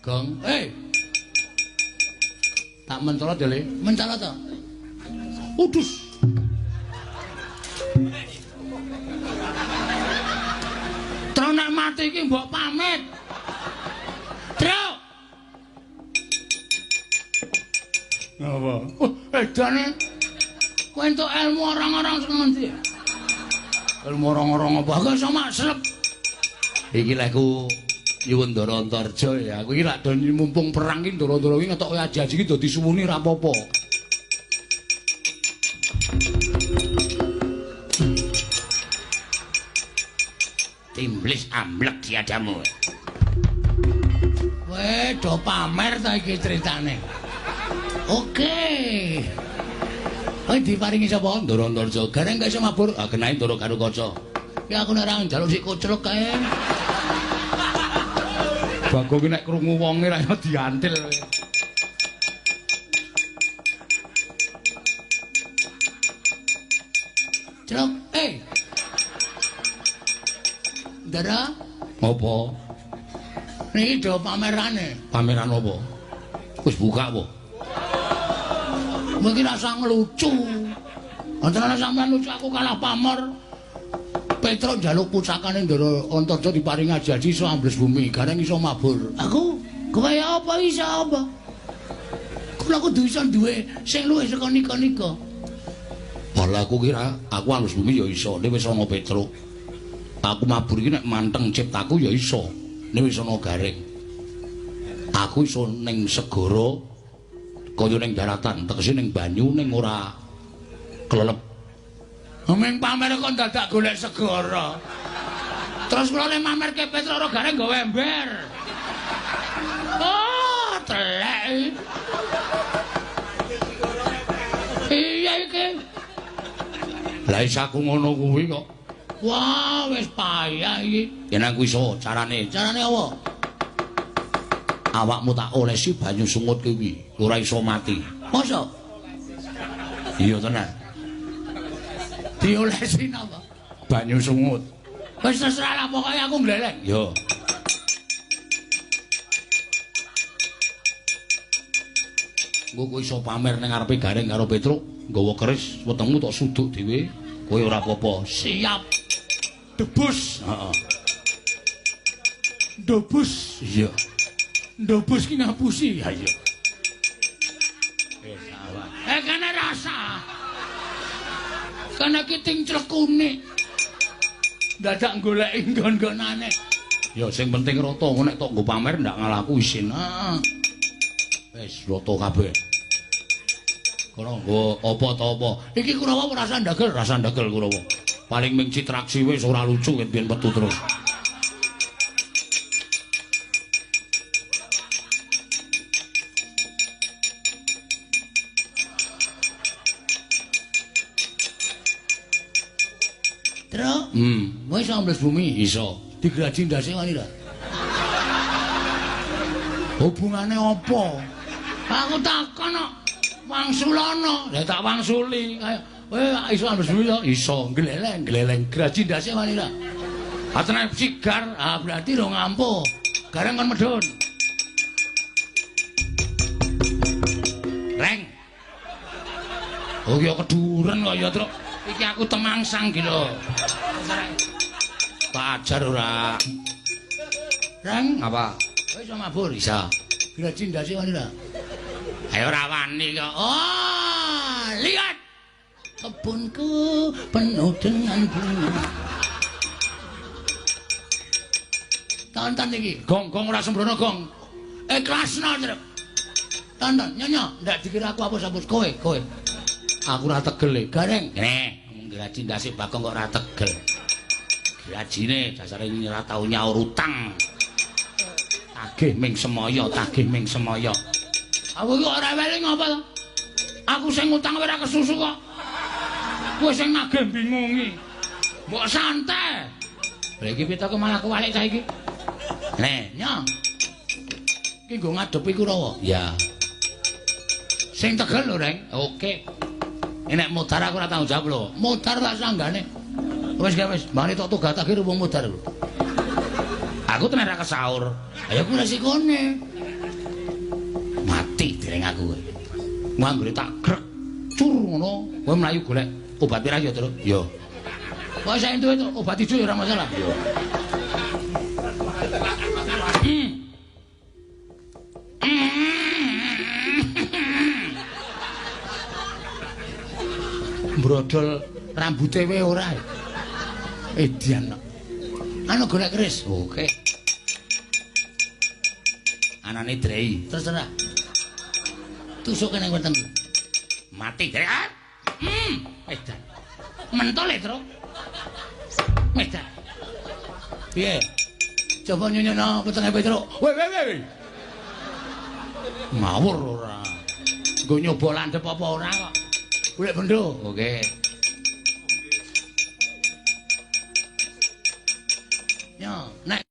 Gong. Tak mencolot ya, Le. Mencolot to. Udus. Terus nek mati iki mbok pamit. Truk. Apa? Edane kowe entuk ilmu orang-orang sing ngendi? Ilmu orang-orang apa? Aku iso maksrep. Iki lek ku nyuwun Ndara Antarja ya. Aku iki lak do mumpung perang iki Ndara-ndara iki ngetok kowe aji-aji iki dadi suwuni ra apa-apa. Timblis amblek diadamu. Weh, do pamer ta iki critane. Oke. Diparingi sapa? Ndara Antarja. Gareng gak iso mabur. Genahe Ndara karo kaca. Ya aku nek ra njaluk sik kocruk kae. Bagong iki nek krungu wonge ra iso diantil. Celok, Ndara? Apa? Niki do pamerane. Pameran apa? Wis buka apa? Mungkin rasa ngelucu. Antara sampean lucu aku kalah pamor. Petro njaluk pusakane Ndara Antarja diparingi aji-aji iso ambles bumi, gareng iso mabur. Aku kaya apa iso apa? Kula kudu iso duwe sing luwih saka nika-nika. Malah aku kira aku ambles bumi ya iso, nek wis ana Petro. Aku mabur iki nek manteng ciptaku ya iso, nek wis ana gareng. Aku iso ning segara kaya ning daratan, tegese ning banyu ning ora klelep. Meng pamer kok dadak golek segara. Terus kula nek mamerke Petro ora gareng nggawe ember. Oh, telek. Iya iki. Lah isaku ngono kuwi kok. Wah, wis payah iki. Yen aku iso carane. Carane apa? Awakmu tak olesi banyu sungut kuwi, ora iso mati. Masa? Iya tenan. Diolesi napa? Banyu sungut. Wis terserah lah pokoke aku gleleng. Yo. Engko kowe iso pamer ning ngarepe gareng karo Petro, nggawa keris, wetengmu tok suduk dhewe. Kowe ora apa-apa. Siap. Debus. Heeh. Debus. Iya. Debus ki ngapusi. Ya iya. Wis awak. Kene rasa. Kana ki ting clekune. Dadak goleki nggon-nggonane. Ya sing penting rata ngono nek tok nggo pamer ndak ngalaku isin. Wis rata kabeh. Kono nggo apa ta apa. Iki Kurawa rasa ndagel Kurawa. Paling ming citraksi wis ora lucu yen biyen metu terus. Terus? Wis ambles bumi iso. Digraji ndase wani ta? Hubungane apa? Aku takon kok. Wangsulana. Lah tak wangsuli. Iso ambles bumi to? Iso. Gleleng. Graji ndase wani ta? Atene sigar. Berarti ro ngampuh. Gareng kon medhun. Reng. Oh ya keduren kok ya, Truk. Iki aku temangsang iki lho. Tak ajar ora. Reng, apa? Kowe iso mabur? Iso. Graji ndase wani ta? Ayo ora wani kok. Oh, lihat. Kebunku penuh dengan bunga. Tonton iki. Gong ora sembrono, Gong. Ikhlasno, Truk. Tonton, nyonya, ndak dikira aku hapus-hapus kowe. Aku ora tegel e, gareng. Graji ndase Bagong kok ora tegel. Grajine dasare ora tau nyaur utang. Tagih ming semaya. Aku kok ora weling apa to? Aku sing utang ora kesusu kok. Kowe sing nagih bingungi. Mbok santai. Lah iki pitaku malah kewalik cah iki. Nyong. Iki nggo ngadepi Kurawa. Ya. Sing tegel lho, Reng. Oke. Nek modar aku ora tanggung jawab lho. Modar tak sanggane. Wis mari tok tugatake wong modar lho. Aku tenan ra kesaur. Ayo ku resikone. dereng aku kowe. Nganggure tak grek cur ngono, kowe mlayu golek obat pirang ya, Tru? Yo. Kok saya entuk obat ijo ya ora masalah. Yo. Brodol rambute wae ora. Edian. Anu golek keris. Oke. Anane drei. Terserah. Tusuk kene wetengku. Mati drei. Edan. Mentol e, Tru. Edan. Piye? Coba nyonyono wetenge Petruk. Weh. Ngawur ora. Nggo nyoba landhep apa ora kok. Golek bendo. Oke. Yo, nek